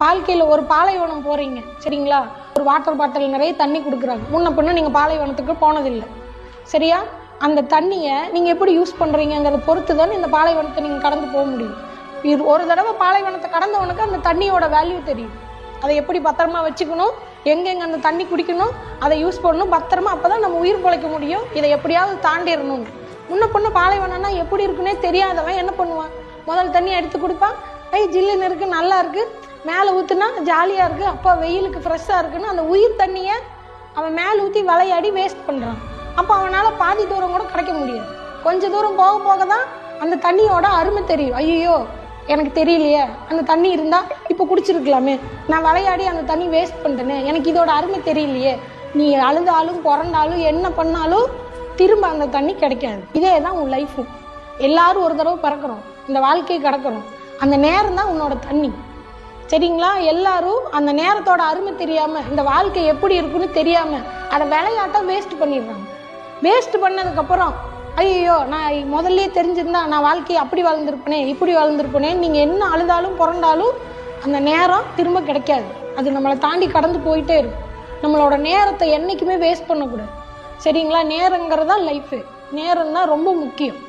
வாழ்க்கையில் ஒரு பாலைவனம் போகிறீங்க சரிங்களா, ஒரு வாட்டர் பாட்டில் நிறைய தண்ணி கொடுக்குறாங்க. முன்ன பின்ன நீங்கள் பாலைவனத்துக்கு போனதில்லை சரியா, அந்த தண்ணியை நீங்கள் எப்படி யூஸ் பண்ணுறீங்கிறத பொறுத்து தான் இந்த பாலைவனத்தை நீங்கள் கடந்து போக முடியும். ஒரு தடவை பாலைவனத்தை கடந்தவனுக்கு அந்த தண்ணியோட வேல்யூ தெரியும். அதை எப்படி பத்திரமா வச்சுக்கணும், எங்கெங்கே அந்த தண்ணி குடிக்கணும், அதை யூஸ் பண்ணணும் பத்திரமா. அப்போ தான் நம்ம உயிர் பிழைக்க முடியும். இதை எப்படியாவது தாண்டிடணும். முன்ன பொண்ணு பாலைவனம்னா எப்படி இருக்குன்னே தெரியாதவன் என்ன பண்ணுவான், முதல் தண்ணி எடுத்து கொடுப்பான். ஜில்லுன்னு இருக்குது, நல்லா இருக்குது, மேலே ஊற்றுனா ஜாலியாக இருக்குது, அப்போ வெயிலுக்கு ஃப்ரெஷ்ஷாக இருக்குன்னு அந்த உயிர் தண்ணியை அவன் மேலே ஊற்றி விளையாடி வேஸ்ட் பண்ணுறான். அப்போ அவனால் பாதி தூரம் கூட கிடைக்க முடியாது. கொஞ்சம் தூரம் போக போக தான் அந்த தண்ணியோட அருமை தெரியும். ஐயோ எனக்கு தெரியலையே, அந்த தண்ணி இருந்தால் இப்போ குடிச்சிருக்கலாமே, நான் விளையாடி அந்த தண்ணி வேஸ்ட் பண்ணிட்டேனே, எனக்கு இதோட அருமை தெரியலையே. நீ அழுதாலும் பிறந்தாலும் என்ன பண்ணாலும் திரும்ப அந்த தண்ணி கிடைக்காது. இதே தான் உன் லைஃபும். எல்லாரும் ஒரு தடவை பிறக்கிறோம், இந்த வாழ்க்கையை கிடக்கிறோம். அந்த நேரம் தான் உன்னோட தண்ணி சரிங்களா. எல்லாரும் அந்த நேரத்தோட அருமை தெரியாமல், இந்த வாழ்க்கை எப்படி இருக்குன்னு தெரியாமல் அதை விளையாட்ட வேஸ்ட் பண்ணிடுறாங்க. வேஸ்ட் பண்ணதுக்கப்புறம் ஐயோ நான் முதல்ல தெரிஞ்சிருந்தா நான் வாழ்க்கையை அப்படி வாழ்ந்திருப்பேனே இப்படி வாழ்ந்திருப்பேனே, நீங்கள் என்ன அழுதாலும் பிறந்தாலும் அந்த நேரம் திரும்ப கிடைக்காது. அது நம்மளை தாண்டி கடந்து போயிட்டே இருக்கும். நம்மளோட நேரத்தை என்றைக்குமே வேஸ்ட் பண்ணக்கூடாது சரிங்களா. நேரங்கிறதா லைஃபு. நேரம் தான் ரொம்ப முக்கியம்.